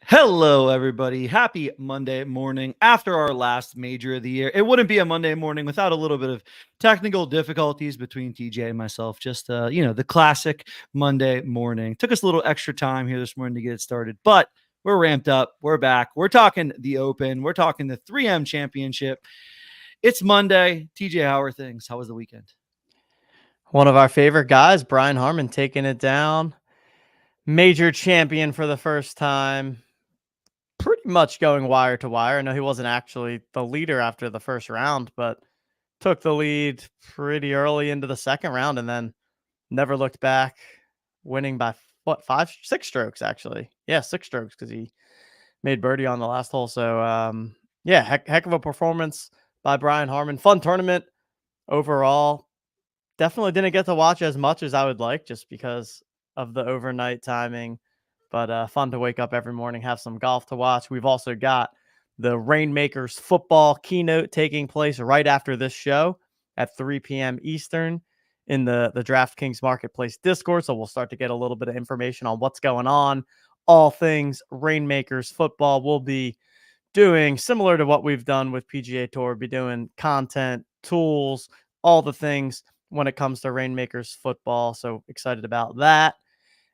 Hello, everybody. Happy Monday morning after our last major of the year. It wouldn't be a Monday morning without a little bit of technical difficulties between TJ and myself. Just, the classic Monday morning. Took us a little extra time here this morning to get it started, but we're ramped up. We're back. We're talking the Open. We're talking the 3M Championship. It's Monday. TJ, how are things? How was the weekend? One of our favorite guys, Brian Harman, taking it down. Major champion for the first time. Pretty much going wire to wire. I know he wasn't actually the leader after the first round, but took the lead pretty early into the second round and then never looked back, winning by six strokes actually. Yeah, six strokes because he made birdie on the last hole. So, yeah, heck of a performance by Brian Harman. Fun tournament overall. Definitely didn't get to watch as much as I would like just because of the overnight timing, but fun to wake up every morning, have some golf to watch. We've also got the Reignmakers football keynote taking place right after this show at 3 p.m. Eastern in the DraftKings Marketplace Discord. So we'll start to get a little bit of information on what's going on. All things Reignmakers football. We'll be doing similar to what we've done with PGA Tour. We'll be doing content, tools, all the things when it comes to Reignmakers football. So excited about that.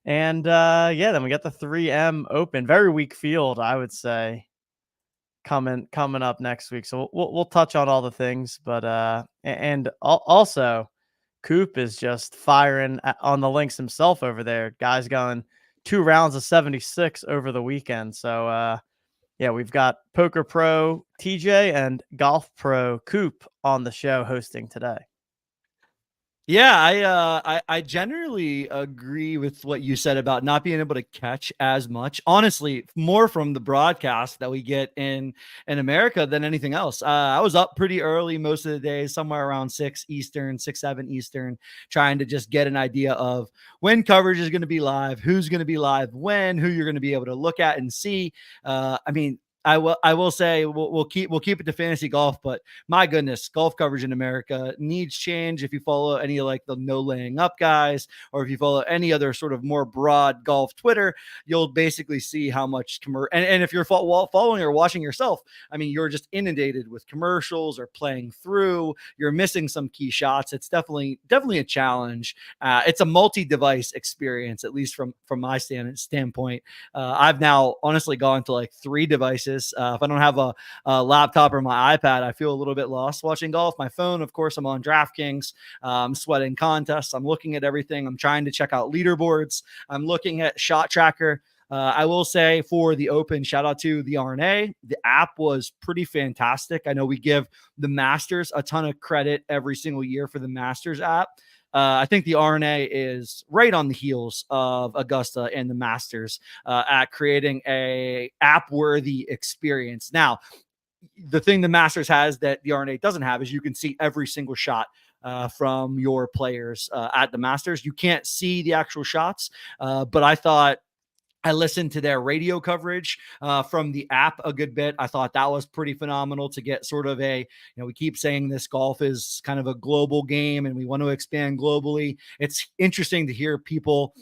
And yeah, then we got the 3M Open. Very weak field, I would say, coming up next week. So we'll touch on all the things, but also Cupe is just firing on the links himself over there. Guys going 2 rounds of 76 over the weekend. So yeah, we've got Poker Pro TJ and Golf Pro Cupe on the show hosting today. Yeah, I generally agree with what you said about not being able to catch as much. Honestly, more from the broadcast that we get in America than anything else. I was up pretty early most of the day, somewhere around 6 Eastern, 6 7 Eastern, trying to just get an idea of when coverage is going to be live, who's going to be live, when, who you're going to be able to look at and see. I mean, I will say we'll keep it to fantasy golf, but my goodness, golf coverage in America needs change. If you follow any like the no laying up guys, or if you follow any other sort of more broad golf Twitter, you'll basically see how much and if you're following or watching yourself, I mean, you're just inundated with commercials or playing through. You're missing some key shots. It's definitely a challenge. It's a multi-device experience, at least from my standpoint. I've now honestly gone to like 3 devices. If I don't have a laptop or my iPad, I feel a little bit lost watching golf. My phone, of course, I'm on DraftKings. I'm sweating contests. I'm looking at everything. I'm trying to check out leaderboards. I'm looking at Shot Tracker. I will say for the Open, shout out to the RNA. The app was pretty fantastic. I know we give the Masters a ton of credit every single year for the Masters app. I think the RNA is right on the heels of Augusta and the Masters at creating a app-worthy experience. Now, the thing the Masters has that the RNA doesn't have is you can see every single shot from your players at the Masters. You can't see the actual shots, but I listened to their radio coverage from the app a good bit. I thought that was pretty phenomenal to get sort of we keep saying this golf is kind of a global game and we want to expand globally. It's interesting to hear people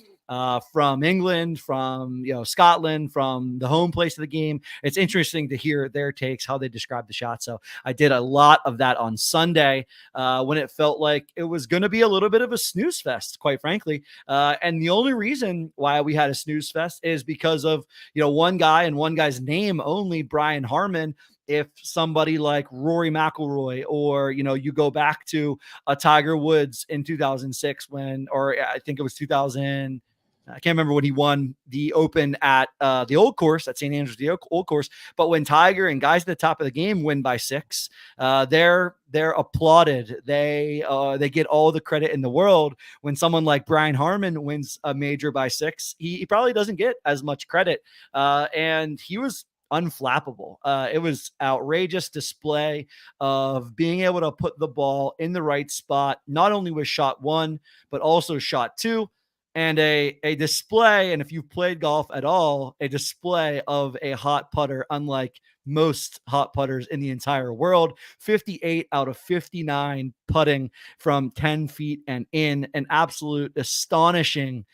from England, from Scotland, from the home place of the game. It's interesting to hear their takes, how they describe the shot. So I did a lot of that on Sunday when it felt like it was going to be a little bit of a snooze fest, quite frankly. And the only reason why we had a snooze fest is because of one guy and one guy's name only, Brian Harman. If somebody like Rory McIlroy, or you go back to a Tiger Woods in 2006 or I think it was 2000. I can't remember when he won the Open at the Old Course at St. Andrews, the Old Course. But when Tiger and guys at the top of the game win by 6, they're applauded. They get all the credit in the world. When someone like Brian Harman wins a major by 6, he probably doesn't get as much credit. And he was unflappable. It was outrageous display of being able to put the ball in the right spot, not only with shot 1, but also shot 2. And a display, and if you've played golf at all, a display of a hot putter, unlike most hot putters in the entire world. 58 out of 59 putting from 10 feet and in, an absolute astonishing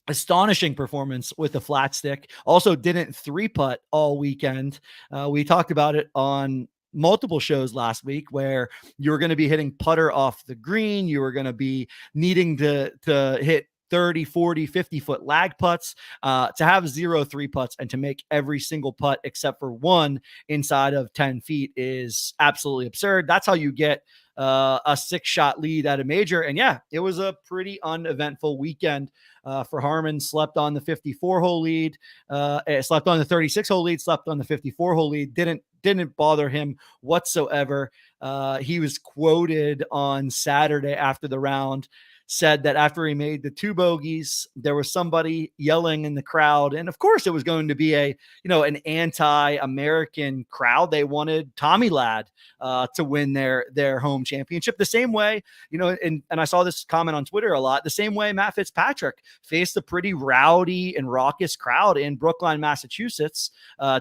astonishing performance with the flat stick. Also didn't three putt all weekend. We talked about it on multiple shows last week where you're going to be hitting putter off the green. You were going to be needing to hit 30, 40, 50 foot lag putts, to have 0 three putts and to make every single putt except for one inside of 10 feet is absolutely absurd. That's how you get a 6-shot lead at a major. And yeah, it was a pretty uneventful weekend for Harman. Slept on the 54-hole lead, slept on the 36-hole lead, slept on the 54-hole lead. Didn't bother him whatsoever. He was quoted on Saturday after the round, said that after he made the 2 bogeys, there was somebody yelling in the crowd. And of course it was going to be an anti-American crowd. They wanted Tommy Ladd to win their home championship the same way, and I saw this comment on Twitter a lot, the same way Matt Fitzpatrick faced a pretty rowdy and raucous crowd in Brookline, Massachusetts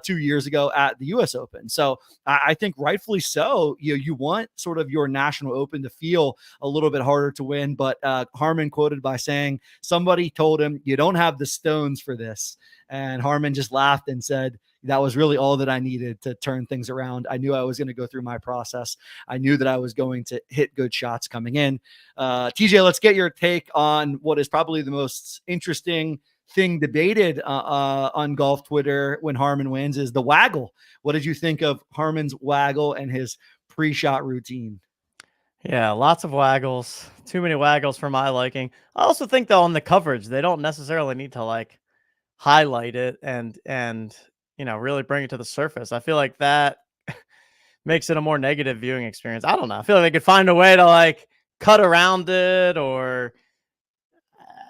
2 years ago at the US Open. So I think rightfully so, you want sort of your National Open to feel a little bit harder to win, but Harman quoted by saying somebody told him, "You don't have the stones for this." And Harman just laughed and said, "That was really all that I needed to turn things around. I knew I was going to go through my process. I knew that I was going to hit good shots coming in." TJ, let's get your take on what is probably the most interesting thing debated on golf Twitter when Harman wins is the waggle. What did you think of Harman's waggle and his pre-shot routine? Yeah, lots of waggles. Too many waggles for my liking. I also think though on the coverage, they don't necessarily need to like highlight it and really bring it to the surface. I feel like that makes it a more negative viewing experience. I don't know. I feel like they could find a way to like cut around it or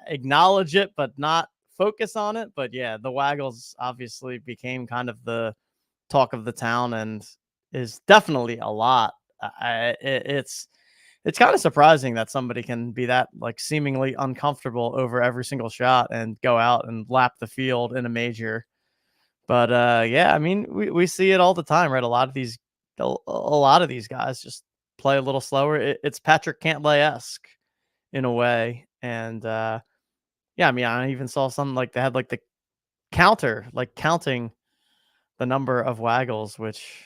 acknowledge it, but not focus on it. But yeah, the waggles obviously became kind of the talk of the town and is definitely a lot. It's kind of surprising that somebody can be that like seemingly uncomfortable over every single shot and go out and lap the field in a major. But yeah, I mean, we see it all the time, right? A lot of these guys just play a little slower. It's Patrick Cantlay-esque in a way. And yeah, I mean, I even saw something like they had like the counter, like counting the number of waggles, which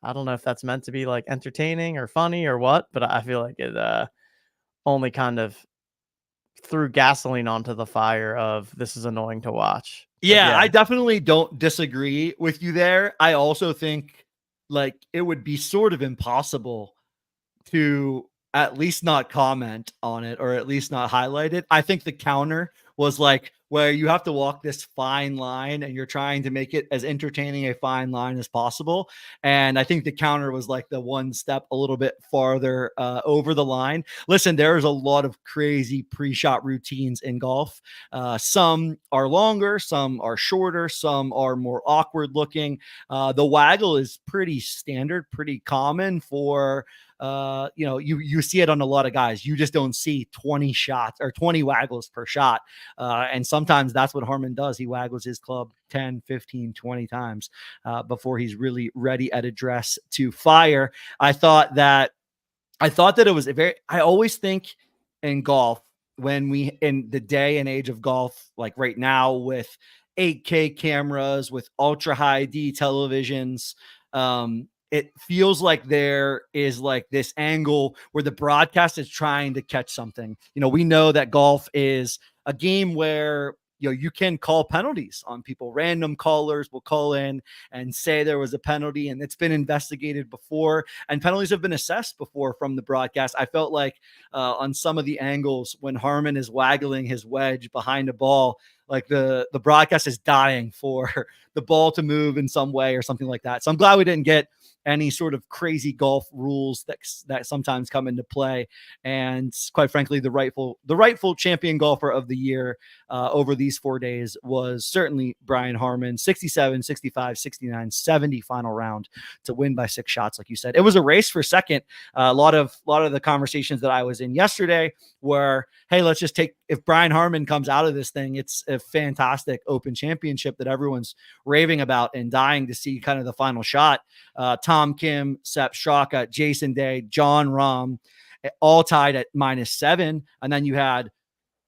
I don't know if that's meant to be like entertaining or funny or what, but I feel like it only kind of threw gasoline onto the fire of this is annoying to watch. But Yeah, yeah, I definitely don't disagree with you there. I also think like it would be sort of impossible to at least not comment on it or at least not highlight it. I think the counter was like where you have to walk this fine line and you're trying to make it as entertaining a fine line as possible. And I think the counter was like the one step a little bit farther over the line. Listen, there's a lot of crazy pre-shot routines in golf. Some are longer, some are shorter, some are more awkward looking. The waggle is pretty standard, pretty common for you see it on a lot of guys. You just don't see 20 shots or 20 waggles per shot. And sometimes that's what Harman does. He waggles his club 10, 15, 20 times before he's really ready at address to fire. I thought that it was I always think in golf, when we in the day and age of golf, like right now with 8K cameras, with ultra high D televisions, it feels like there is like this angle where the broadcast is trying to catch something. We know that golf is a game where you can call penalties on people. Random callers will call in and say there was a penalty and it's been investigated before, and penalties have been assessed before from the broadcast. I felt like on some of the angles when Harman is waggling his wedge behind a ball, like the broadcast is dying for the ball to move in some way or something like that. So I'm glad we didn't get any sort of crazy golf rules that sometimes come into play. And quite frankly, the rightful champion golfer of the year over these 4 days was certainly Brian Harman. 67, 65, 69, 70 final round to win by 6 shots. Like you said, it was a race for second. A lot of the conversations that I was in yesterday were, hey, let's just take, if Brian Harman comes out of this thing, it's a fantastic Open Championship that everyone's raving about and dying to see kind of the final shot. Tom Kim, Sepp Straka, Jason Day, John Rahm, all tied at -7. And then you had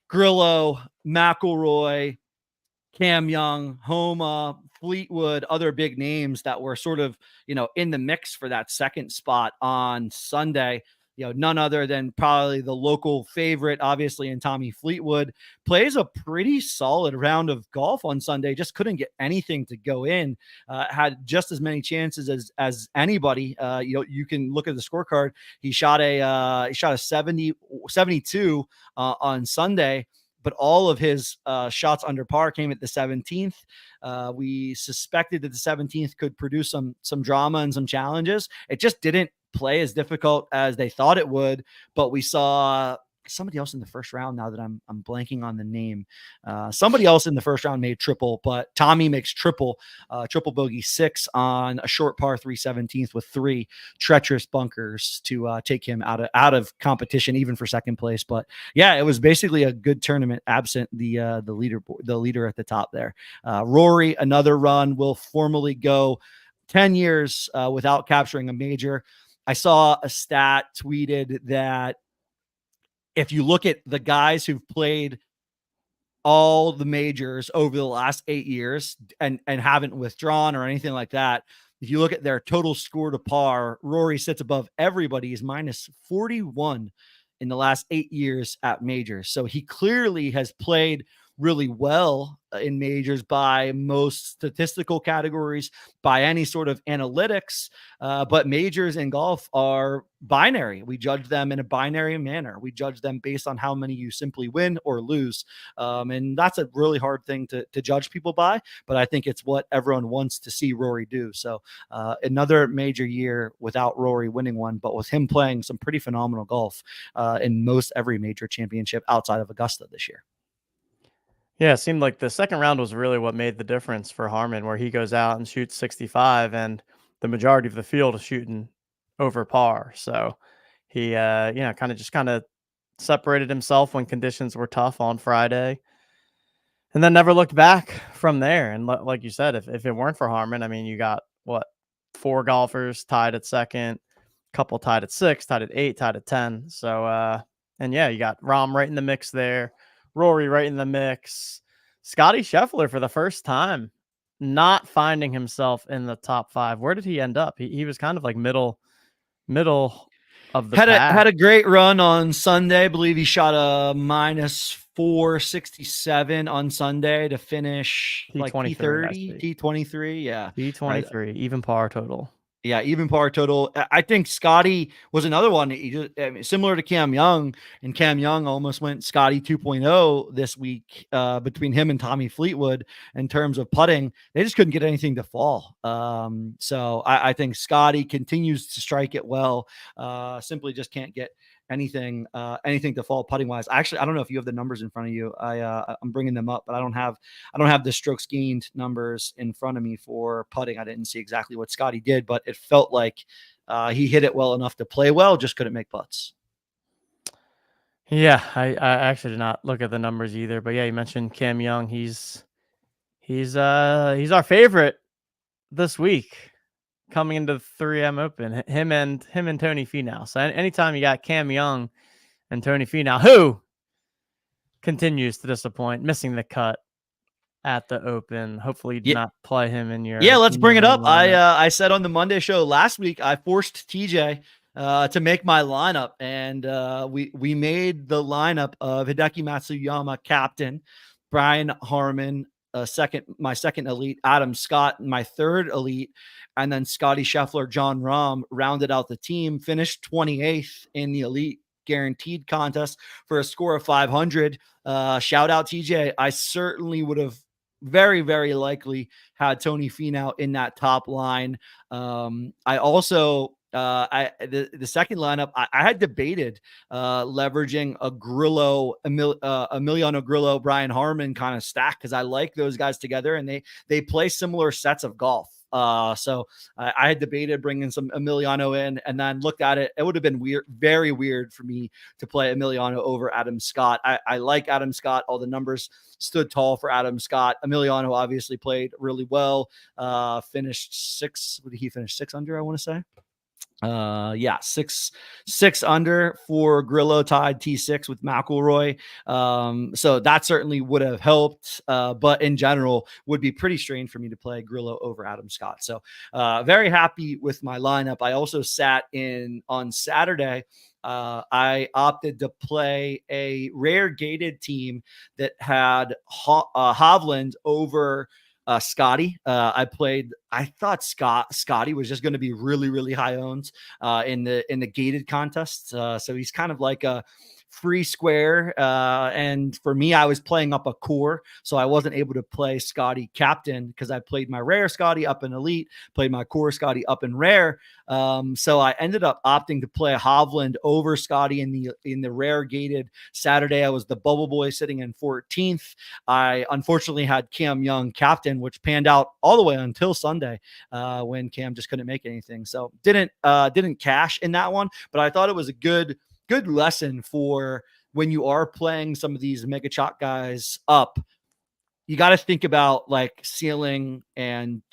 Grillo, McIlroy, Cam Young, Homa, Fleetwood, other big names that were sort of, in the mix for that second spot on Sunday. None other than probably the local favorite, obviously, in Tommy Fleetwood, plays a pretty solid round of golf on Sunday. Just couldn't get anything to go in. Had just as many chances as anybody. You can look at the scorecard. He shot a 72 on Sunday, but all of his shots under par came at the 17th. We suspected that the 17th could produce some drama and some challenges. It just didn't play as difficult as they thought it would, but we saw somebody else in the first round. Now that I'm blanking on the name, somebody else in the first round made triple, but Tommy makes triple bogey 6 on a short par 3 17th with 3 treacherous bunkers to take him out of competition, even for second place. But yeah, it was basically a good tournament absent the leader at the top there. Rory, another run, will formally go 10 years without capturing a major. I saw a stat tweeted that if you look at the guys who've played all the majors over the last 8 years and haven't withdrawn or anything like that, if you look at their total score to par, Rory sits above everybody. He's minus 41 in the last 8 years at majors. So he clearly has played really well in majors by most statistical categories, by any sort of analytics. But majors in golf are binary. We judge them in a binary manner. We judge them based on how many you simply win or lose. And that's a really hard thing to judge people by, but I think it's what everyone wants to see Rory do. So another major year without Rory winning one, but with him playing some pretty phenomenal golf in most every major championship outside of Augusta this year. Yeah, it seemed like the second round was really what made the difference for Harman, where he goes out and shoots 65, and the majority of the field is shooting over par. So he, kind of separated himself when conditions were tough on Friday, and then never looked back from there. And like you said, if it weren't for Harman, I mean, you got what, 4 golfers tied at second, couple tied at 6, tied at 8, tied at 10. So, and yeah, you got Rahm right in the mix there, Rory right in the mix, Scotty Scheffler for the first time not finding himself in the top 5. Where did he end up? He was kind of like middle of the pack. Had a great run on Sunday. I believe he shot a minus 467 on Sunday to finish like T30, T23. Yeah. T23, even par total. Yeah, even par total. I think Scotty was another one. Similar to Cam Young, and Cam Young almost went Scotty 2.0 this week between him and Tommy Fleetwood in terms of putting. They just couldn't get anything to fall. So I think Scotty continues to strike it well. Simply just can't get anything to fall putting wise. Actually, I don't know if you have the numbers in front of you. I'm bringing them up, but I don't have the strokes gained numbers in front of me for putting. I didn't see exactly what Scotty did, but it felt like he hit it well enough to play well, just couldn't make putts. Yeah, I actually did not look at the numbers either, but yeah, you mentioned Cam Young. He's our favorite this week coming into the 3M Open. Him and Tony Finau. So anytime you got Cam Young and Tony Finau, who continues to disappoint, missing the cut at the Open. Hopefully, you do not play him in your. Yeah, let's bring it up. I said on the Monday show last week, I forced TJ to make my lineup, and we made the lineup of Hideki Matsuyama captain, Brian Harman my second elite, Adam Scott my third elite, and then Scotty Scheffler, Jon Rahm rounded out the team. Finished 28th in the elite guaranteed contest for a score of 500. Shout out TJ. I certainly would have very, very likely had Tony Finau in that top line. I also the second lineup, I had debated leveraging a Emiliano Grillo, Brian Harman kind of stack, because I like those guys together and they play similar sets of golf. So I had debated bringing some Emiliano in, and then looked at it. It would have been weird, very weird for me to play Emiliano over Adam Scott. I like Adam Scott. All the numbers stood tall for Adam Scott. Emiliano obviously played really well. Finished 6. What did he finish? 6 under, I want to say. Yeah, six under for Grillo tied T6 with McElroy. So that certainly would have helped, but in general would be pretty strange for me to play Grillo over Adam Scott. So very happy with my lineup. I also sat in on Saturday. I opted to play a rare gated team that had Hovland over Scotty. I thought Scotty was just going to be really, really high owned in the gated contests. So he's kind of like a free square. And for me, I was playing up a core, so I wasn't able to play Scotty captain because I played my rare Scotty up in elite, played my core Scotty up in rare. So I ended up opting to play Hovland over Scotty in the rare gated Saturday. I was the bubble boy sitting in 14th. I unfortunately had Cam Young captain, which panned out all the way until Sunday when Cam just couldn't make anything. So didn't cash in that one, but I thought it was a good lesson for when you are playing some of these mega chalk guys up. You got to think about like ceiling and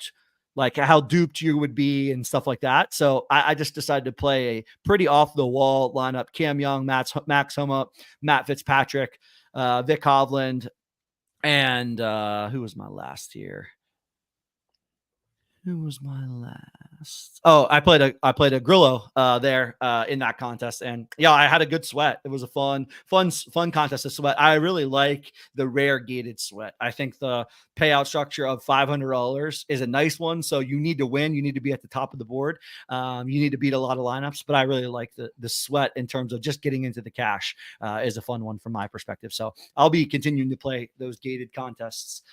like how duped you would be and stuff like that. So I just decided to play a pretty off the wall lineup: Cam Young, Max Homa, Matt Fitzpatrick, Vic Hovland, and who was my last here? Who was my last? Oh, I played a Grillo there in that contest, and yeah, I had a good sweat. It was a fun contest to sweat. I really like the rare gated sweat. I think the payout structure of $500 is a nice one. So you need to win. You need to be at the top of the board. You need to beat a lot of lineups. But I really like the sweat in terms of just getting into the cash is a fun one from my perspective. So I'll be continuing to play those gated contests.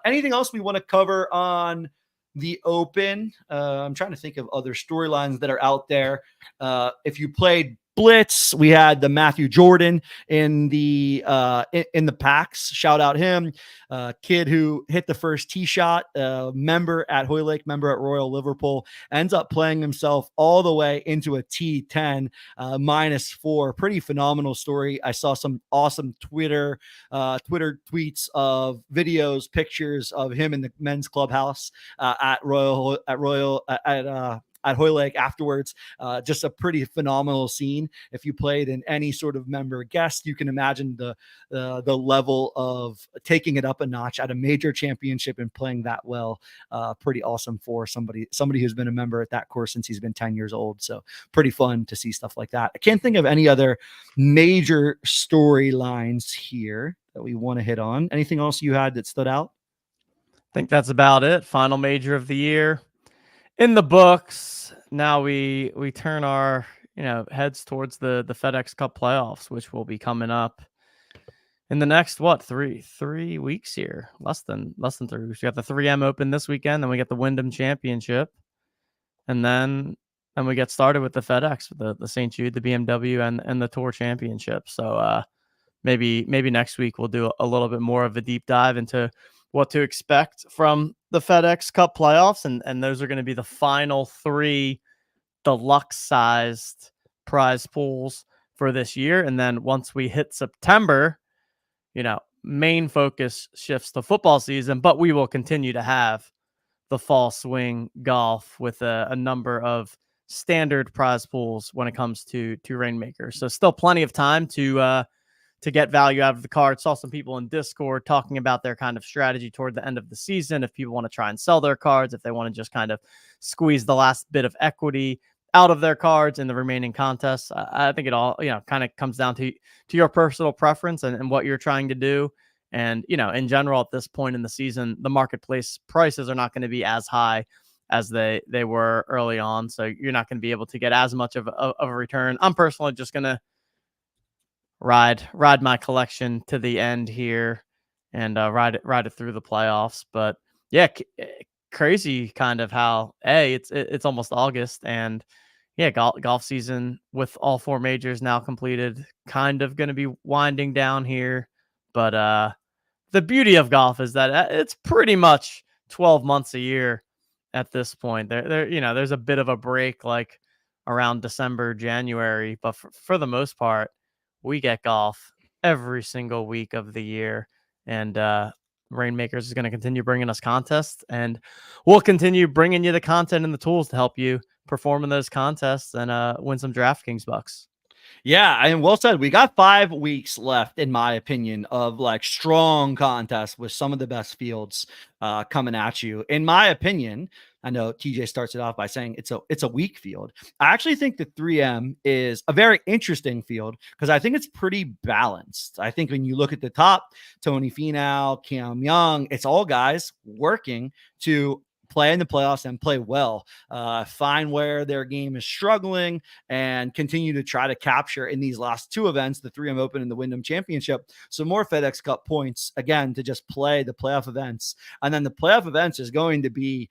Anything else we want to cover on the Open? I'm trying to think of other storylines that are out there. If you played Blitz, we had the Matthew Jordan in the packs. Shout out him, kid who hit the first tee shot. Member at Hoylake, member at Royal Liverpool, ends up playing himself all the way into a T10 -4. Pretty phenomenal story. I saw some awesome Twitter tweets of videos, pictures of him in the men's clubhouse at Hoylake afterwards. Just a pretty phenomenal scene. If you played in any sort of member guest, you can imagine the level of taking it up a notch at a major championship and playing that well. Pretty awesome for somebody who's been a member at that course since he's been 10 years old. So pretty fun to see stuff like that. I can't think of any other major storylines here that we want to hit on. Anything else you had that stood out? I think that's about it. Final major of the year in the books. Now we turn our heads towards the FedEx Cup playoffs, which will be coming up in the next three weeks here. Less than 3 weeks. We got the 3M Open this weekend, then we get the Wyndham Championship, and then we get started with the FedEx, with the St. Jude, the BMW, and the Tour Championship. So maybe next week we'll do a little bit more of a deep dive into what to expect from the FedEx Cup playoffs. And those are going to be the final 3 deluxe-sized prize pools for this year. And then once we hit September, main focus shifts to football season, but we will continue to have the fall swing golf with a number of standard prize pools when it comes to Reignmakers. So still plenty of time to get value out of the card. Saw some people in Discord talking about their kind of strategy toward the end of the season. If people want to try and sell their cards, if they want to just kind of squeeze the last bit of equity out of their cards in the remaining contests. I think it all, kind of comes down to your personal preference and what you're trying to do. And, in general, at this point in the season, the marketplace prices are not going to be as high as they were early on. So you're not going to be able to get as much of a return. I'm personally just going to ride my collection to the end here and ride it through the playoffs. But yeah, crazy kind of how it's almost August, and yeah, golf season with all 4 majors now completed, kind of going to be winding down here. But the beauty of golf is that it's pretty much 12 months a year at this point. There's a bit of a break like around December, January, but for the most part, we get golf every single week of the year. And Reignmakers is going to continue bringing us contests, and we'll continue bringing you the content and the tools to help you perform in those contests and win some DraftKings bucks. Yeah, and well said. We got 5 weeks left, in my opinion, of like strong contests with some of the best fields coming at you. In my opinion, I know TJ starts it off by saying it's a weak field. I actually think the 3M is a very interesting field because I think it's pretty balanced. I think when you look at the top, Tony Finau, Cam Young, it's all guys working to play in the playoffs and play well, find where their game is struggling and continue to try to capture in these last 2 events, the 3M Open and the Wyndham Championship, some more FedEx Cup points, again, to just play the playoff events. And then the playoff events is going to be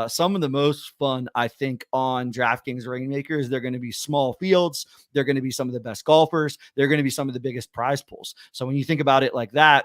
some of the most fun, I think, on DraftKings Reignmakers. They're going to be small fields. They're going to be some of the best golfers. They're going to be some of the biggest prize pools. So when you think about it like that,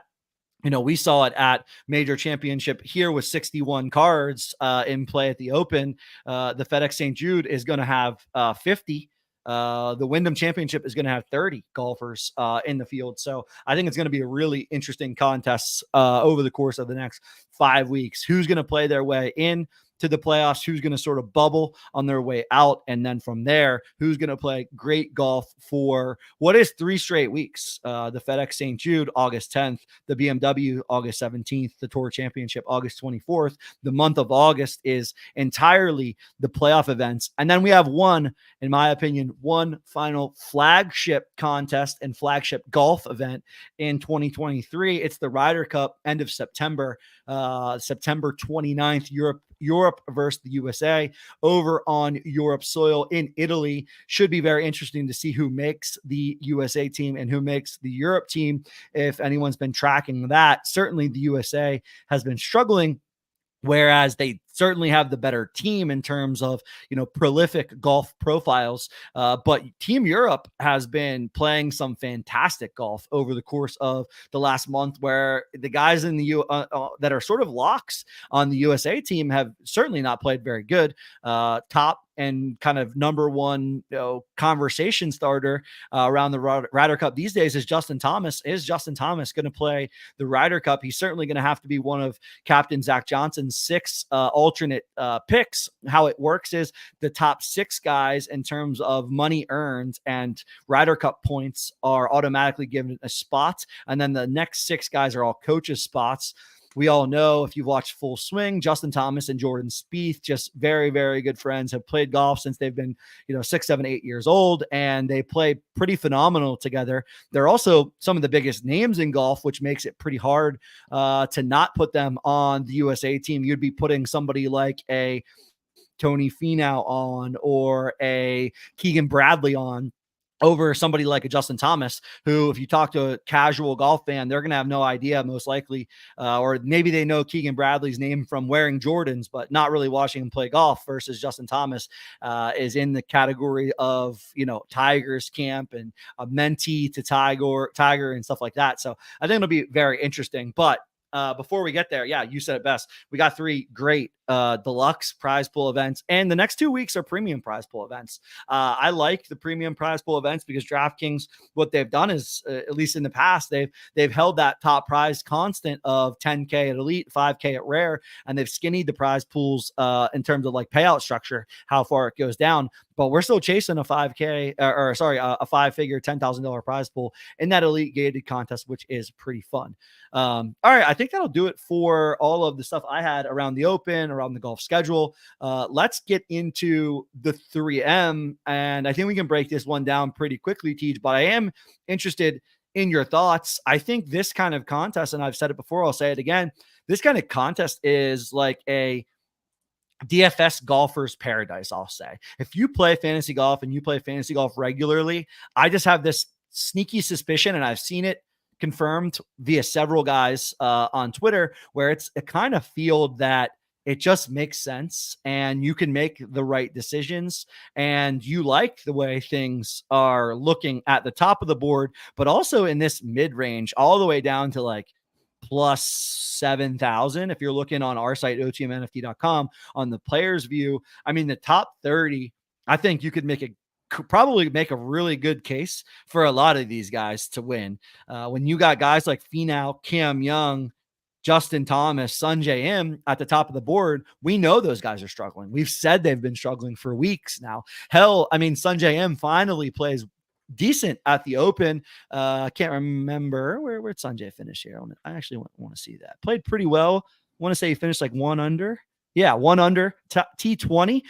we saw it at Major Championship here with 61 cards in play at the Open. The FedEx St. Jude is going to have 50. The Wyndham Championship is going to have 30 golfers in the field. So I think it's going to be a really interesting contest over the course of the next 5 weeks. Who's going to play their way in to the playoffs, who's going to sort of bubble on their way out, and then from there, who's going to play great golf for what is 3 straight weeks. The FedEx St. Jude, August 10th, the BMW, August 17th, the Tour Championship, August 24th. The month of August is entirely the playoff events. And then we have in my opinion, one final flagship contest and flagship golf event in 2023. It's the Ryder Cup, end of September, September 29th, Europe versus the USA over on Europe soil in Italy. Should be very interesting to see who makes the USA team and who makes the Europe team. If anyone's been tracking that, certainly the USA has been struggling, whereas they certainly have the better team in terms of, prolific golf profiles. But Team Europe has been playing some fantastic golf over the course of the last month, where the guys in the that are sort of locks on the USA team have certainly not played very good. Top and kind of number one conversation starter around the Ryder Cup these days is Justin Thomas. Is Justin Thomas going to play the Ryder Cup? He's certainly going to have to be one of Captain Zach Johnson's 6 alternate picks. How it works is the top 6 guys in terms of money earned and Ryder Cup points are automatically given a spot. And then the next 6 guys are all coaches' spots. We all know, if you've watched Full Swing, Justin Thomas and Jordan Spieth, just very, very good friends, have played golf since they've been, 6, 7, 8 years old, and they play pretty phenomenal together. They're also some of the biggest names in golf, which makes it pretty hard to not put them on the USA team. You'd be putting somebody like a Tony Finau on or a Keegan Bradley on over somebody like a Justin Thomas, who, if you talk to a casual golf fan, they're going to have no idea, most likely, or maybe they know Keegan Bradley's name from wearing Jordans, but not really watching him play golf, versus Justin Thomas is in the category of, Tiger's camp and a mentee to Tiger and stuff like that. So I think it'll be very interesting. But before we get there, yeah, you said it best. We got 3 great deluxe prize pool events, and the next 2 weeks are premium prize pool events. I like the premium prize pool events because DraftKings, what they've done is, at least in the past, they've held that top prize constant of 10K at elite, 5K at rare, and they've skinnied the prize pools in terms of like payout structure, how far it goes down. But we're still chasing a 5K a 5-figure $10,000 prize pool in that elite gated contest, which is pretty fun. All right, I think that'll do it for all of the stuff I had around the Open, around the golf schedule. Let's get into the 3M, and I think we can break this one down pretty quickly, Tej, but I am interested in your thoughts. I think this kind of contest, and I've said it before, I'll say it again, this kind of contest is like a DFS golfer's paradise, I'll say. If you play fantasy golf and you play fantasy golf regularly, I just have this sneaky suspicion, and I've seen it confirmed via several guys on Twitter, where it's a kind of field that it just makes sense and you can make the right decisions, and you like the way things are looking at the top of the board, but also in this mid-range all the way down to like plus 7,000. If you're looking on our site, otmnft.com, on the players view, I mean, the top 30, I think you could probably make a really good case for a lot of these guys to win. When you got guys like Finau, Cam Young, Justin Thomas, Sungjae Im at the top of the board, we know those guys are struggling. We've said they've been struggling for weeks now. Hell, I mean, Sungjae Im finally plays decent at the Open. I can't remember where'd Sanjay finish here. I actually want to see that. Played pretty well. I want to say he finished like 1 under. Yeah, 1 under T20.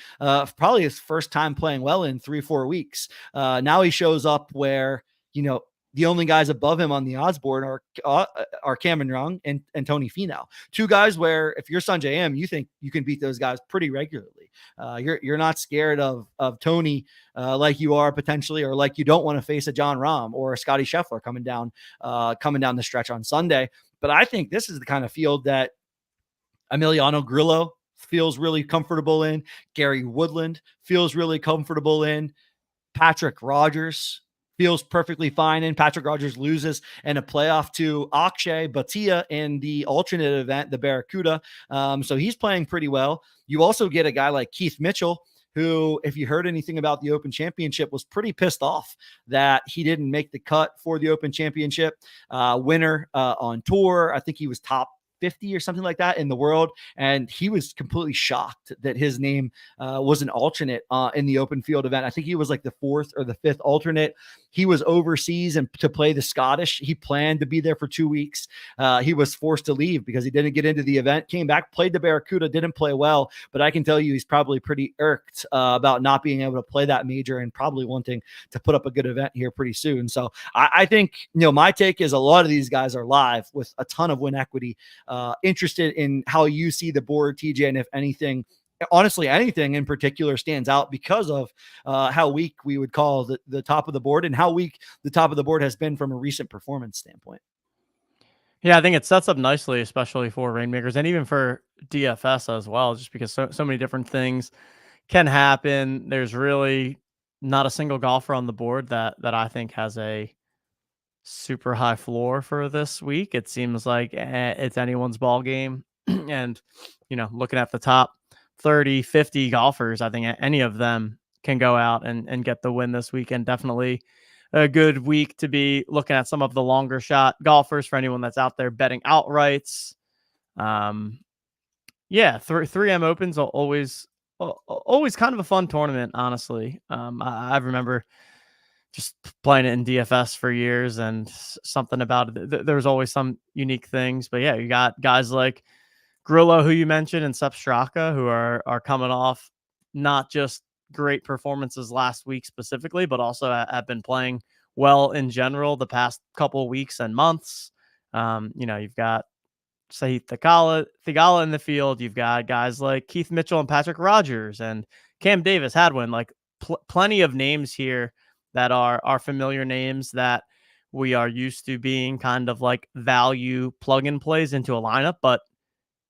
Probably his first time playing well in 3-4 weeks. Now he shows up where, you know, the only guys above him on the odds board are Cameron Young and Tony Finau. Two guys where if you're Sungjae Im, you think you can beat those guys pretty regularly. You're not scared of Tony like you are potentially, or like you don't want to face a John Rahm or a Scotty Scheffler coming down the stretch on Sunday. But I think this is the kind of field that Emiliano Grillo feels really comfortable in. Gary Woodland feels really comfortable in. Patrick Rogers feels perfectly fine in. Patrick Rogers loses in a playoff to Akshay Bhatia in the alternate event, the Barracuda. So he's playing pretty well. You also get a guy like Keith Mitchell, who, if you heard anything about the Open Championship, was pretty pissed off that he didn't make the cut for the Open Championship. Winner on tour. I think he was top 50 or something like that in the world. And he was completely shocked that his name was an alternate in the open field event. I think he was like the 4th or the 5th alternate. He was overseas and to play the Scottish. He planned to be there for 2 weeks. He was forced to leave because he didn't get into the event, came back, played the Barracuda, didn't play well, but I can tell you he's probably pretty irked about not being able to play that major and probably wanting to put up a good event here pretty soon. So I think, you know, my take is a lot of these guys are live with a ton of win equity. Interested in how you see the board, TJ, and if anything, honestly, anything in particular stands out because of how weak we would call the top of the board and how weak the top of the board has been from a recent performance standpoint. Yeah, I think it sets up nicely, especially for Reignmakers and even for DFS as well, just because so many different things can happen. There's really not a single golfer on the board that I think has a super high floor for this week. It seems like it's anyone's ball game. And, you know, looking at the top 30, 50 golfers, I think any of them can go out and get the win this weekend. Definitely a good week to be looking at some of the longer shot golfers for anyone that's out there betting outrights. Yeah, 3M Opens are always kind of a fun tournament, honestly. I remember just playing it in DFS for years and something about it. There's always some unique things, but yeah, you got guys like Grillo, who you mentioned, and Sepp Straka, who are coming off not just great performances last week specifically, but also have been playing well in general the past couple of weeks and months. You know, you've got Sahith Theegala in the field. You've got guys like Keith Mitchell and Patrick Rogers and Cam Davis, Hadwin, like plenty of names here that are familiar names that we are used to being kind of like value plug and plays into a lineup. But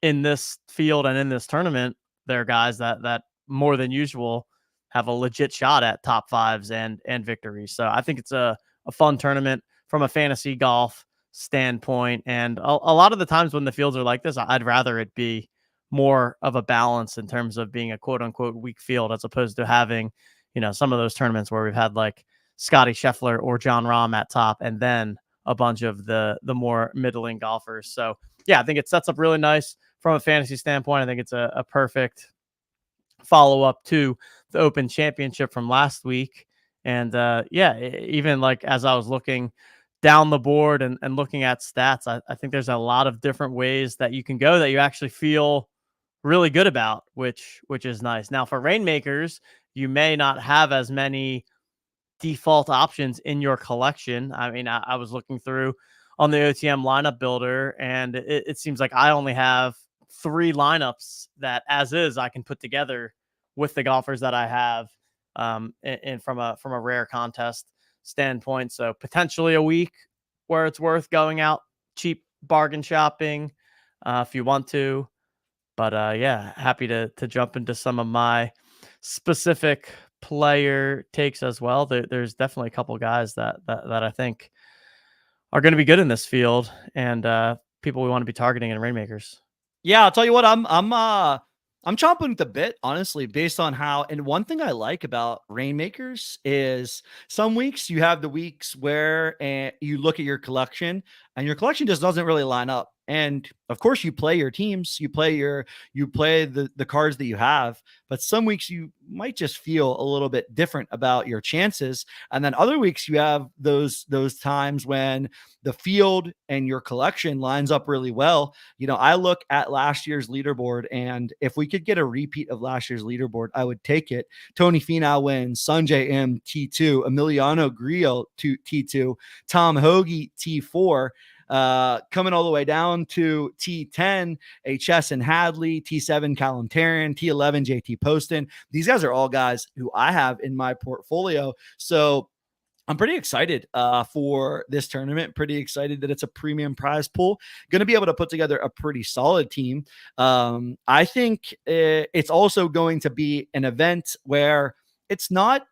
in this field and in this tournament, there are guys that more than usual have a legit shot at top fives and victories. So I think it's a fun tournament from a fantasy golf standpoint. And a lot of the times when the fields are like this, I'd rather it be more of a balance in terms of being a quote unquote weak field, as opposed to having, you know, some of those tournaments where we've had like Scotty Scheffler or John Rahm at top and then a bunch of the more middling golfers. So yeah, I think it sets up really nice from a fantasy standpoint. I think it's a perfect follow-up to the Open Championship from last week. And yeah, even like as I was looking down the board and looking at stats, I think there's a lot of different ways that you can go that you actually feel really good about, which is nice. Now for Reignmakers, you may not have as many default options in your collection. I mean, I was looking through on the OTM lineup builder, and it seems like I only have 3 lineups that, as is, I can put together with the golfers that I have, and from a rare contest standpoint. So potentially a week where it's worth going out cheap bargain shopping if you want to. But yeah, happy to jump into some of my specific player takes as well. There's definitely a couple guys that I think are going to be good in this field, and people we want to be targeting in Reignmakers. Yeah, I'll tell you what, I'm chomping at the bit, honestly, based on how. And one thing I like about Reignmakers is some weeks you have the weeks where you look at your collection and your collection just doesn't really line up And of course you play your teams, you play the cards that you have, but some weeks you might just feel a little bit different about your chances. And then other weeks you have those times when the field and your collection lines up really well. I look at last year's leaderboard, and if we could get a repeat of last year's leaderboard, I would take it. Tony Finau wins, Sanjay M T2, Emiliano Grillo T2, Tom Hoagie T4. Coming all the way down to T10, HS and Hadley, T7, Callum Tarrant, T11, JT Poston. These guys are all guys who I have in my portfolio. So I'm pretty excited for this tournament. Pretty excited that it's a premium prize pool. Going to be able to put together a pretty solid team. I think it's also going to be an event where it's not,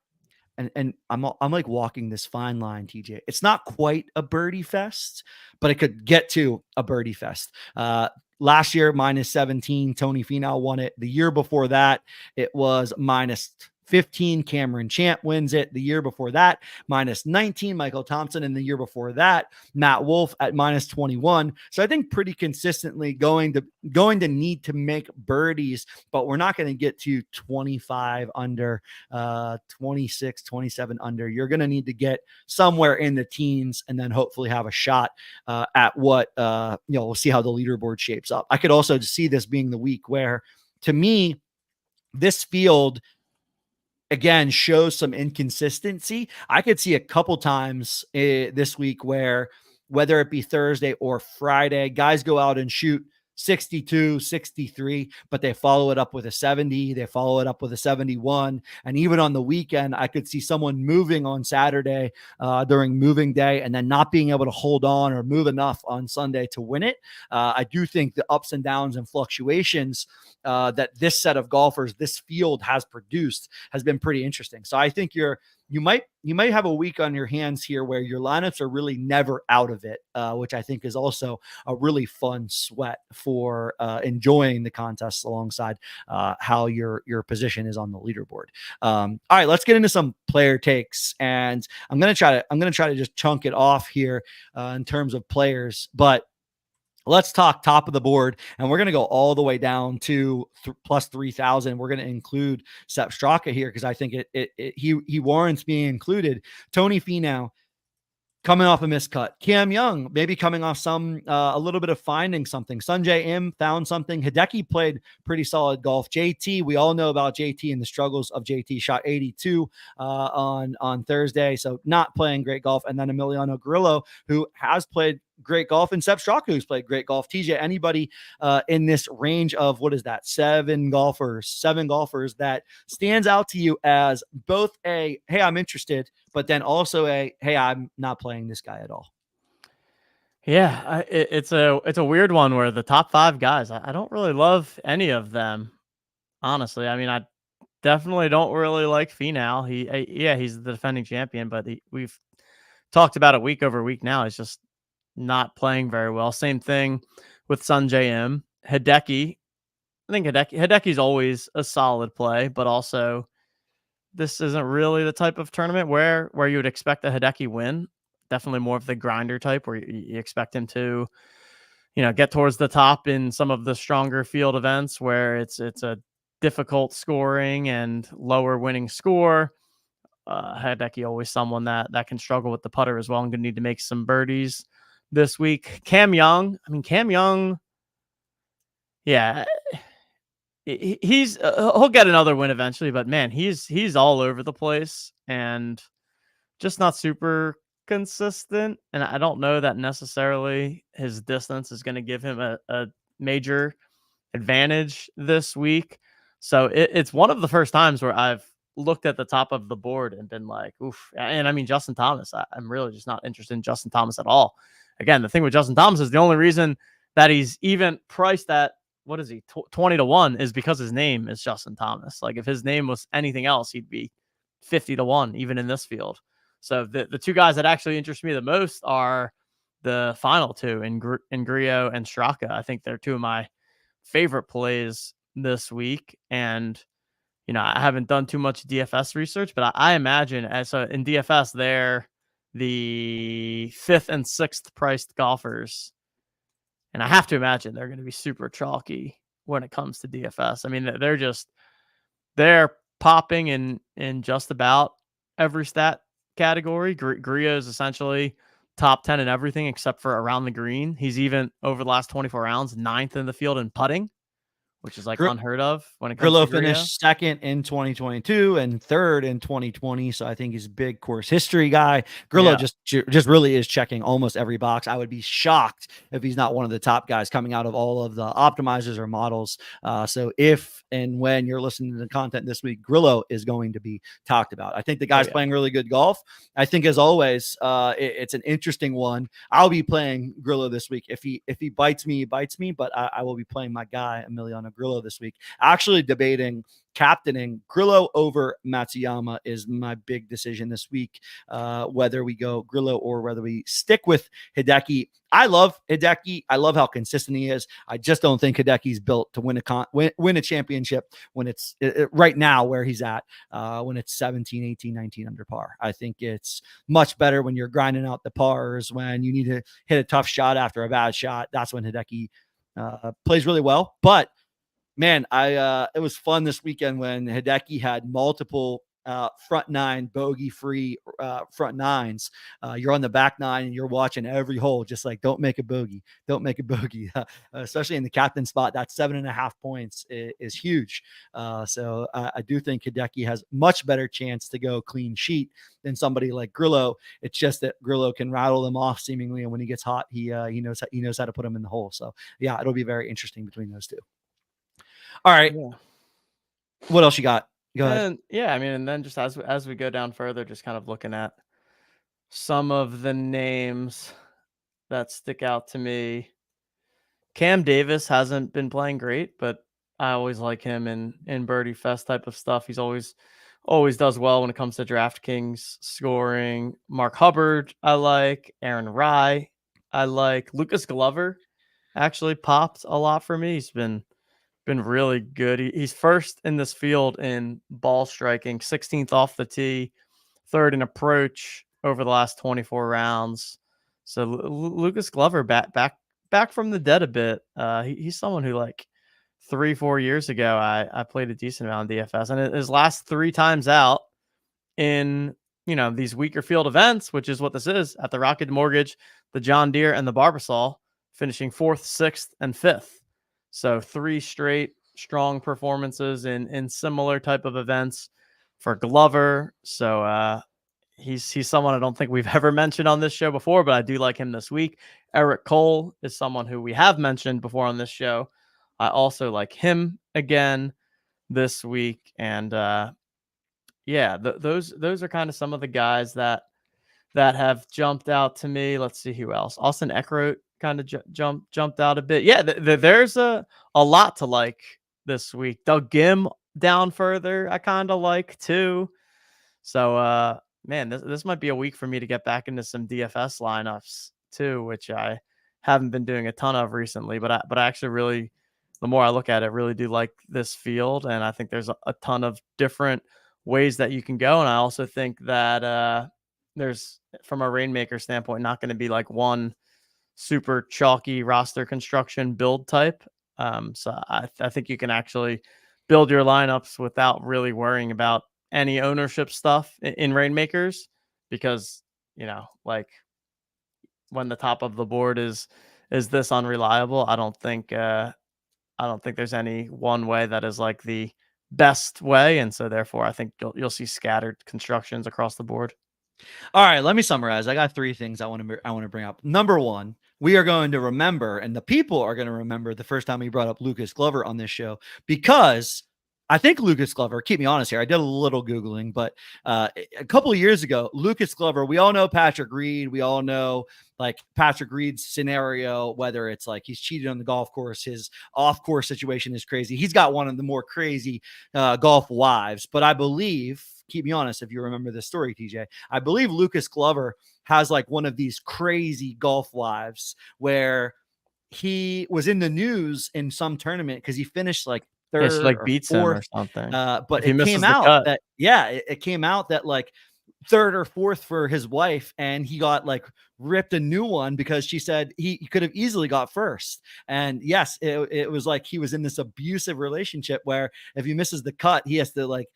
and I'm like walking this fine line, TJ. It's not quite a birdie fest, but it could get to a birdie fest. Last year, -17, Tony Finau won it. The year before that, it was -15. Cameron Champ wins it. The year before that, -19. Michael Thompson. And the year before that, Matt Wolf at -21. So I think pretty consistently going to need to make birdies, but we're not going to get to 25 under, 26, 27 under. You're going to need to get somewhere in the teens and then hopefully have a shot at what, we'll see how the leaderboard shapes up. I could also see this being the week where, to me, this field again shows some inconsistency. I could see a couple times this week where, whether it be Thursday or Friday, guys go out and shoot 62, 63, but they follow it up with a 70, they follow it up with a 71. And even on the weekend, I could see someone moving on Saturday during moving day and then not being able to hold on or move enough on Sunday to win it. I do think the ups and downs and fluctuations that this set of golfers, this field has produced has been pretty interesting. So I think you might have a week on your hands here where your lineups are really never out of it, which I think is also a really fun sweat for enjoying the contests alongside how your position is on the leaderboard. All right, let's get into some player takes, and I'm gonna try to just chunk it off here in terms of players, but let's talk top of the board, and we're going to go all the way down to plus 3,000. We're going to include Sepp Straka here because I think he warrants being included. Tony Finau coming off a miscut. Cam Young maybe coming off a little bit of finding something. Sanjay M found something. Hideki played pretty solid golf. JT, we all know about JT and the struggles of JT. Shot 82 on Thursday, so not playing great golf. And then Emiliano Grillo, who has played great golf, and Sepp Straka, who's played great golf. TJ, anybody in this range of, what is that, seven golfers that stands out to you as both a, hey, I'm interested, but then also a, hey, I'm not playing this guy at all? Yeah, it's a weird one where the top five guys, I don't really love any of them, honestly. I mean, I definitely don't really like Finau. He's the defending champion, but we've talked about it week over week now. He's just not playing very well. Same thing with Sanjay M. Hideki. I think Hideki's always a solid play, but also this isn't really the type of tournament where you would expect a Hideki win. Definitely more of the grinder type where you expect him to, get towards the top in some of the stronger field events where it's a difficult scoring and lower winning score. Hideki always someone that can struggle with the putter as well. I'm going to need to make some birdies this week. Cam Young, yeah, he'll get another win eventually, but man, he's all over the place and just not super consistent. And I don't know that necessarily his distance is going to give him a major advantage this week. So it's one of the first times where I've looked at the top of the board and been like, oof. And I mean, Justin Thomas, I'm really just not interested in Justin Thomas at all. Again, the thing with Justin Thomas is the only reason that he's even priced at, what is he, 20-1 is because his name is Justin Thomas. Like if his name was anything else, he'd be 50-1, even in this field. So the two guys that actually interest me the most are the final two in Grillo and Straka. I think they're two of my favorite plays this week. And, I haven't done too much DFS research, but I imagine in DFS, they're the 5th and 6th priced golfers And I have to imagine they're going to be super chalky when it comes to DFS. I mean, they're popping in just about every stat category. Grillo is essentially top 10 in everything except for around the green. He's even over the last 24 rounds, 9th in the field in putting, which is like unheard of when it comes to Grillo Grillo. finished second in 2022 and third in 2020. So I think he's a big course history guy. Grillo just really is checking almost every box. I would be shocked if he's not one of the top guys coming out of all of the optimizers or models. So if and when you're listening to the content this week, Grillo is going to be talked about. I think the guy's playing really good golf. I think, as always, it's an interesting one. I'll be playing Grillo this week. If he bites me, he bites me. But I will be playing my guy Emiliano Grillo this week. Actually debating captaining Grillo over Matsuyama is my big decision this week, whether we go Grillo or whether we stick with Hideki. I love Hideki. I love how consistent he is. I just don't think Hideki's built to win a championship when it's right now where he's at, when it's 17, 18, 19 under par. I think it's much better when you're grinding out the pars, when you need to hit a tough shot after a bad shot. That's when Hideki plays really well. But man, it was fun this weekend when Hideki had multiple front nine bogey free front nines. You're on the back nine and you're watching every hole, just like, don't make a bogey, especially in the captain spot. That 7.5 points is huge. So I do think Hideki has much better chance to go clean sheet than somebody like Grillo. It's just that Grillo can rattle them off seemingly, and when he gets hot, he knows how to put them in the hole. So yeah, it'll be very interesting between those two. All right. Yeah. What else you got? Go ahead. I mean, and then just as we go down further, just kind of looking at some of the names that stick out to me. Cam Davis hasn't been playing great, but I always like him in Birdie Fest type of stuff. He's always does well when it comes to DraftKings scoring. Mark Hubbard, I like. Aaron Rye, I like. Lucas Glover actually popped a lot for me. He's been really good. He's first in this field in ball striking, 16th off the tee, third in approach over the last 24 rounds. So Lucas Glover back from the dead a bit. He's someone who, like, 3-4 years ago, I played a decent amount in DFS, and his last 3 times out in these weaker field events, which is what this is, at the Rocket Mortgage, the John Deere, and the Barbasol, finishing 4th, 6th, and 5th. So 3 straight strong performances in similar type of events for Glover. So he's someone I don't think we've ever mentioned on this show before, but I do like him this week. Eric Cole is someone who we have mentioned before on this show. I also like him again this week. And those are kind of some of the guys that have jumped out to me. Let's see who else. Austin Eckroat kind of jumped out a bit. Yeah, there's a lot to like this week. Doug Gim down further, I kind of like too. So man, this might be a week for me to get back into some DFS lineups too, which I haven't been doing a ton of recently. But I actually really, the more I look at it, really do like this field, and I think there's a ton of different ways that you can go. And I also think that there's, from a Reignmaker standpoint, not going to be like one super chalky roster construction build type. So I think you can actually build your lineups without really worrying about any ownership stuff in Reignmakers, because like, when the top of the board is this unreliable, I don't think there's any one way that is like the best way, and so therefore I think you'll see scattered constructions across the board. All right, let me summarize. I got 3 things I want to bring up. Number 1, we are going to remember, and the people are going to remember, the first time we brought up Lucas Glover on this show, because I think Lucas Glover, keep me honest here, I did a little Googling, but a couple of years ago, Lucas Glover, we all know Patrick Reed. We all know, like, Patrick Reed's scenario, whether it's like he's cheated on the golf course, his off-course situation is crazy. He's got one of the more crazy golf wives. But I believe, keep me honest if you remember this story, TJ, I believe Lucas Glover has like one of these crazy golf wives where he was in the news in some tournament because he finished like third, like or beats fourth, him or something. but it came out that, it came out that, like, third or fourth for his wife, and he got like ripped a new one because she said he could have easily got first. And yes, it was like he was in this abusive relationship where if he misses the cut, he has to like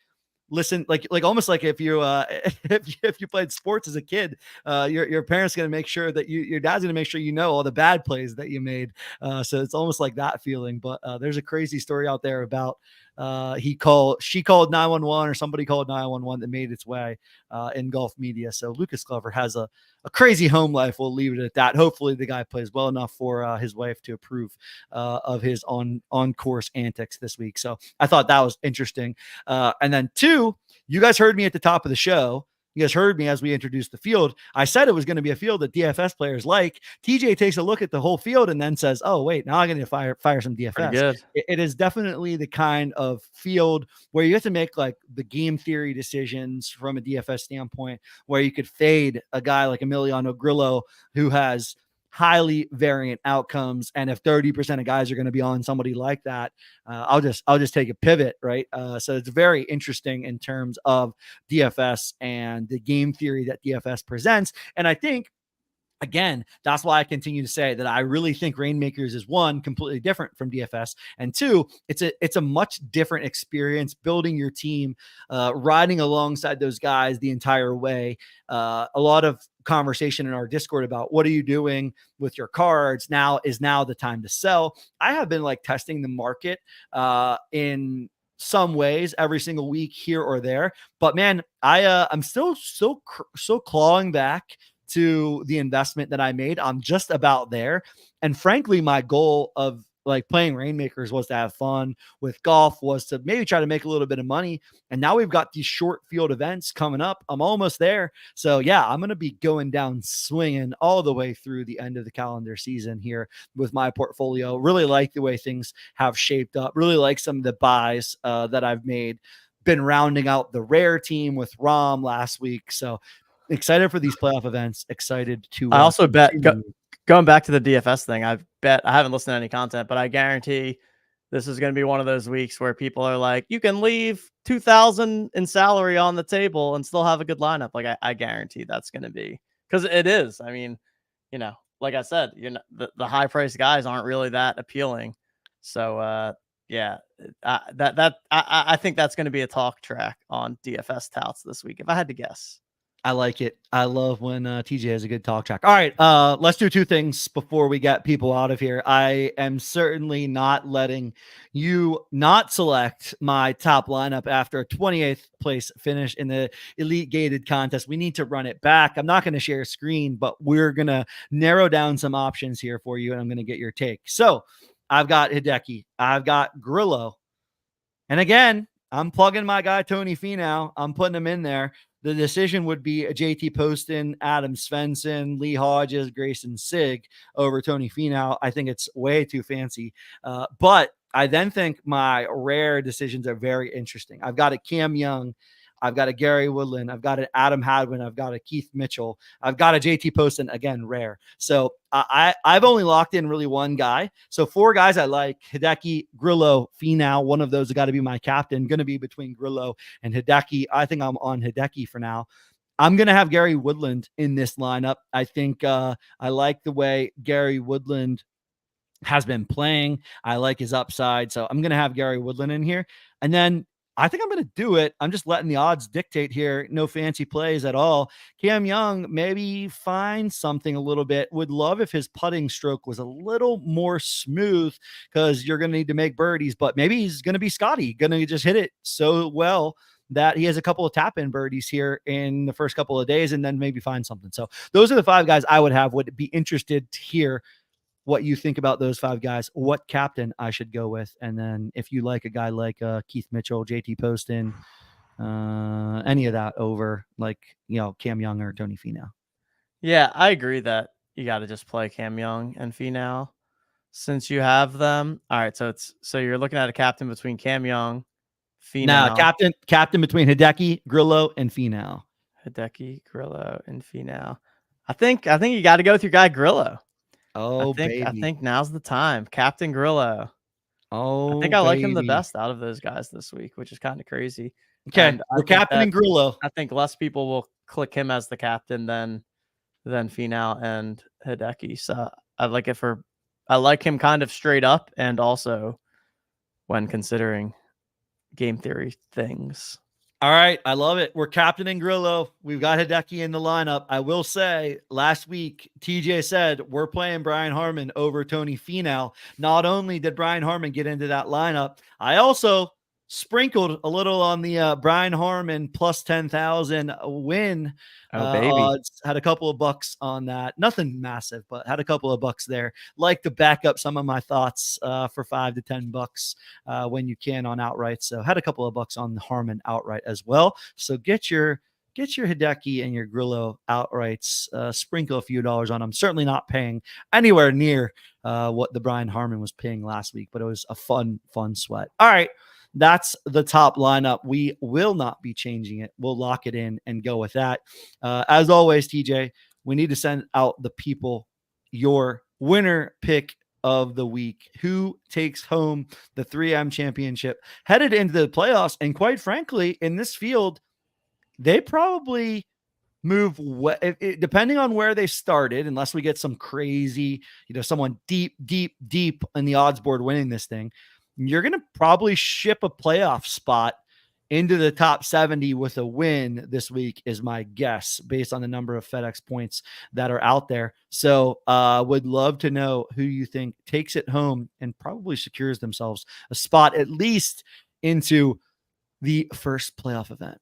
listen, like almost like if you if you played sports as a kid, your parents going to make sure that your dad's going to make sure you know all the bad plays that you made. So it's almost like that feeling. But there's a crazy story out there about she called 911 or somebody called 911 that made its way in golf media. So Lucas Glover has a crazy home life. We'll leave it at that. Hopefully the guy plays well enough for his wife to approve of his on course antics this week. So I thought that was interesting. And then two, you guys heard me at the top of the show. You guys heard me as we introduced the field. I said it was going to be a field that DFS players like. TJ takes a look at the whole field and then says, "Oh wait, now I'm going to fire some DFS." Pretty good. It is definitely the kind of field where you have to make like the game theory decisions from a DFS standpoint, where you could fade a guy like Emiliano Grillo who has highly variant outcomes. And if 30% of guys are going to be on somebody like that, I'll just take a pivot, right? So it's very interesting in terms of DFS and the game theory that DFS presents. And I think, again, that's why I continue to say that I really think Reignmakers is one, completely different from DFS, and two, it's a much different experience building your team, riding alongside those guys the entire way. A lot of conversation in our Discord about what are you doing with your cards now? Is now the time to sell? I have been like testing the market in some ways every single week here or there, but man, I'm still so clawing back to the investment that I made. I'm just about there. And frankly, my goal of like playing Reignmakers was to have fun with golf, was to maybe try to make a little bit of money. And now we've got these short field events coming up. I'm almost there. So yeah, I'm going to be going down swinging all the way through the end of the calendar season here with my portfolio. Really like the way things have shaped up. Really like some of the buys that I've made. Been rounding out the rare team with Rom last week. So excited for these playoff events. Excited to. I also bet going back to the DFS thing. I haven't listened to any content, but I guarantee this is going to be one of those weeks where people are like, you can leave 2,000 in salary on the table and still have a good lineup. Like I guarantee that's going to be, because it is. I mean, like I said, the high priced guys aren't really that appealing. So yeah, I think that's going to be a talk track on DFS touts this week, if I had to guess. I like it. I love when TJ has a good talk track. All right, let's do two things before we get people out of here. I am certainly not letting you not select my top lineup after a 28th place finish in the Elite Gated contest. We need to run it back. I'm not going to share a screen, but we're going to narrow down some options here for you, and I'm going to get your take. So I've got Hideki. I've got Grillo. And again, I'm plugging my guy Tony Finau. I'm putting him in there. The decision would be JT Poston, Adam Svensson, Lee Hodges, Grayson Sigg over Tony Finau. I think it's way too fancy. But I then think my rare decisions are very interesting. I've got a Cam Young. I've got a Gary Woodland. I've got an Adam Hadwin. I've got a Keith Mitchell. I've got a JT Poston, again, rare. So I've only locked in really one guy. So four guys I like: Hideki, Grillo, Finau. One of those has got to be my captain. Going to be between Grillo and Hideki. I think I'm on Hideki for now. I'm going to have Gary Woodland in this lineup. I think I like the way Gary Woodland has been playing. I like his upside. So I'm going to have Gary Woodland in here. And then I think I'm going to do it. I'm just letting the odds dictate here. No fancy plays at all. Cam Young, maybe find something a little bit. Would love if his putting stroke was a little more smooth, because you're going to need to make birdies, but maybe he's going to be Scotty, going to just hit it so well that he has a couple of tap-in birdies here in the first couple of days and then maybe find something. So those are the five guys I would have. Would be interested to hear what you think about those five guys, what captain I should go with. And then if you like a guy like Keith Mitchell, JT Poston, any of that over like, Cam Young or Tony Finau. Yeah, I agree that you got to just play Cam Young and Finau since you have them. All right. So you're looking at a captain between Cam Young, Finau. Now captain between Hideki, Grillo, and Finau. Hideki, Grillo, and Finau. I think you got to go with your guy Grillo. Oh, I think now's the time. Captain Grillo. Oh, I think I like him the best out of those guys this week, which is kind of crazy. Okay, we're captaining Grillo. I think less people click him as the captain than Finau and Hideki. So I like him kind of straight up, and also when considering game theory things. All right, I love it. We're captaining Grillo. We've got Hideki in the lineup. I will say, last week, TJ said we're playing Brian Harman over Tony Finau. Not only did Brian Harman get into that lineup, I also sprinkled a little on the Brian Harman plus 10,000 win Baby. odds. Had a couple of bucks on that. Nothing massive, but had a couple of bucks there. Like to back up some of my thoughts for $5 to $10 when you can on outright. So had a couple of bucks on the Harman outright as well. So get your Hideki and your Grillo outrights. Sprinkle a few dollars on them. Certainly not paying anywhere near what the Brian Harman was paying last week, but it was a fun sweat. All right. That's the top lineup. We will not be changing it. We'll lock it in and go with that. As always, TJ, we need to send out the people your winner pick of the week. Who takes home the 3M championship headed into the playoffs? And quite frankly, in this field, they probably move depending on where they started, unless we get some crazy, someone deep in the odds board winning this thing. You're going to probably ship a playoff spot into the top 70 with a win this week is my guess, based on the number of FedEx points that are out there. So would love to know who you think takes it home and probably secures themselves a spot at least into the first playoff event.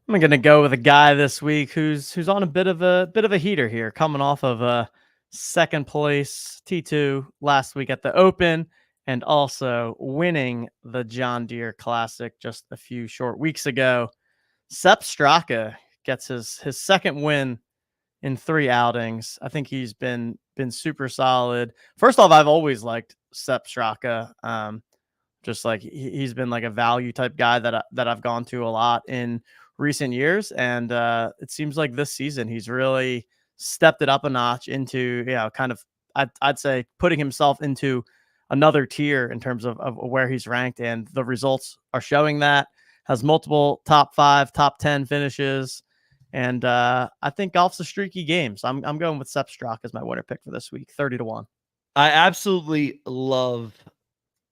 I'm going to go with a guy this week who's on a bit of a heater here, coming off of a second place T2 last week at the Open, and also winning the John Deere Classic just a few short weeks ago. Sepp Straka gets his second win in 3 outings. I think he's been super solid. First off, I've always liked Sepp Straka. Just like he's been like a value type guy that I've gone to a lot in recent years, and it seems like this season he's really stepped it up a notch into kind of I'd say putting himself into another tier in terms of where he's ranked, and the results are showing that. Has multiple top 5, top 10 finishes, and I think golf's a streaky game, so I'm going with Sepp Straka as my winner pick for this week, 30 to 1. I absolutely love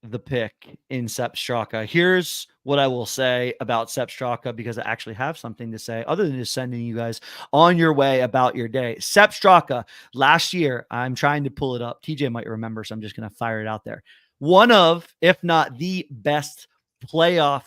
the pick in Sepp Straka. Here's what I will say about Sepp Straka, because I actually have something to say other than just sending you guys on your way about your day. Sepp Straka last year, I'm trying to pull it up. TJ might remember, so I'm just going to fire it out there. One of, if not the best playoff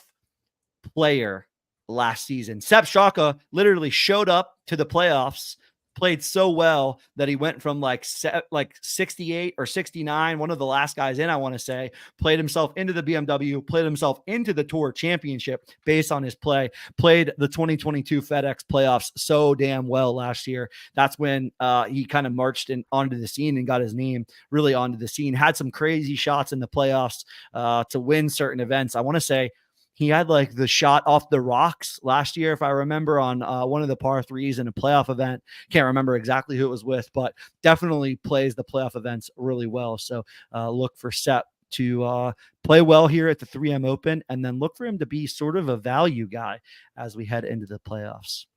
player last season. Sepp Straka literally showed up to the playoffs, played so well that he went from like 68 or 69, one of the last guys in, I want to say, played himself into the BMW, played himself into the Tour Championship based on his play, played the 2022 FedEx playoffs so damn well last year. That's when he kind of marched onto the scene and got his name really onto the scene. Had some crazy shots in the playoffs to win certain events. I want to say he had like the shot off the rocks last year, if I remember, on one of the par 3s in a playoff event. Can't remember exactly who it was with, but definitely plays the playoff events really well. So look for Sepp to play well here at the 3M Open, and then look for him to be sort of a value guy as we head into the playoffs.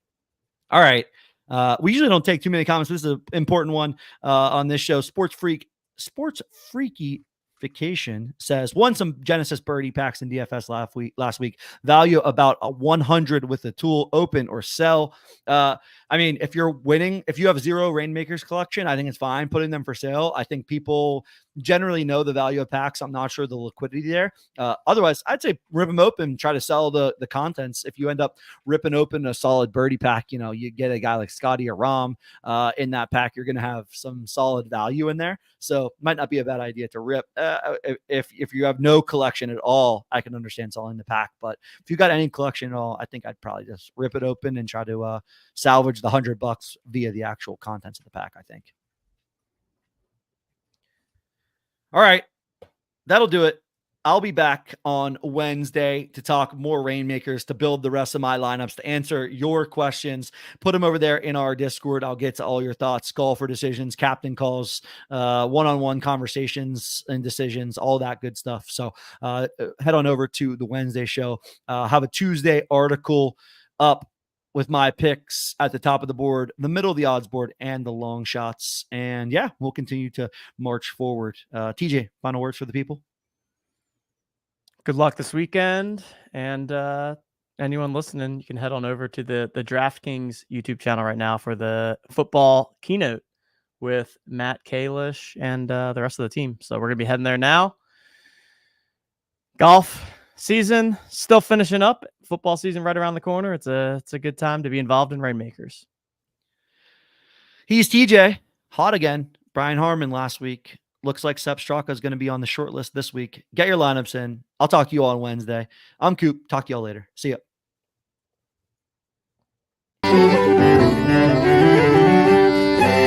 All right. We usually don't take too many comments. This is an important one on this show. Sports Freaky Vacation says, won some Genesis birdie packs in DFS last week. Value about a 100 with the tool, open or sell. I mean, if you're winning, if you have 0 Reignmakers collection, I think it's fine putting them for sale. I think people generally know the value of packs. I'm not sure the liquidity there. Otherwise, I'd say rip them open, try to sell the contents. If you end up ripping open a solid birdie pack, you get a guy like Scotty or Rom in that pack, you're going to have some solid value in there. So might not be a bad idea to rip. If you have no collection at all, I can understand selling the pack. But if you got any collection at all, I think I'd probably just rip it open and try to salvage the $100 via the actual contents of the pack, I think. All right, that'll do it. I'll be back on Wednesday to talk more Reignmakers, to build the rest of my lineups, to answer your questions. Put them over there in our Discord. I'll get to all your thoughts, golfer decisions, captain calls, one-on-one conversations and decisions, all that good stuff. So head on over to the Wednesday show. Have a Tuesday article up with my picks at the top of the board, the middle of the odds board, and the long shots. And yeah, we'll continue to march forward. TJ, final words for the people. Good luck this weekend. And anyone listening, you can head on over to the DraftKings YouTube channel right now for the football keynote with Matt Kalish and the rest of the team. So we're going to be heading there now. Golf season still finishing up. Football season right around the corner. It's a good time to be involved in Reignmakers. He's TJ. Hot again. Brian Harman last week. Looks like Sepp Straka is going to be on the short list this week. Get your lineups in. I'll talk to you all on Wednesday. I'm Cupe. Talk to y'all later. See ya.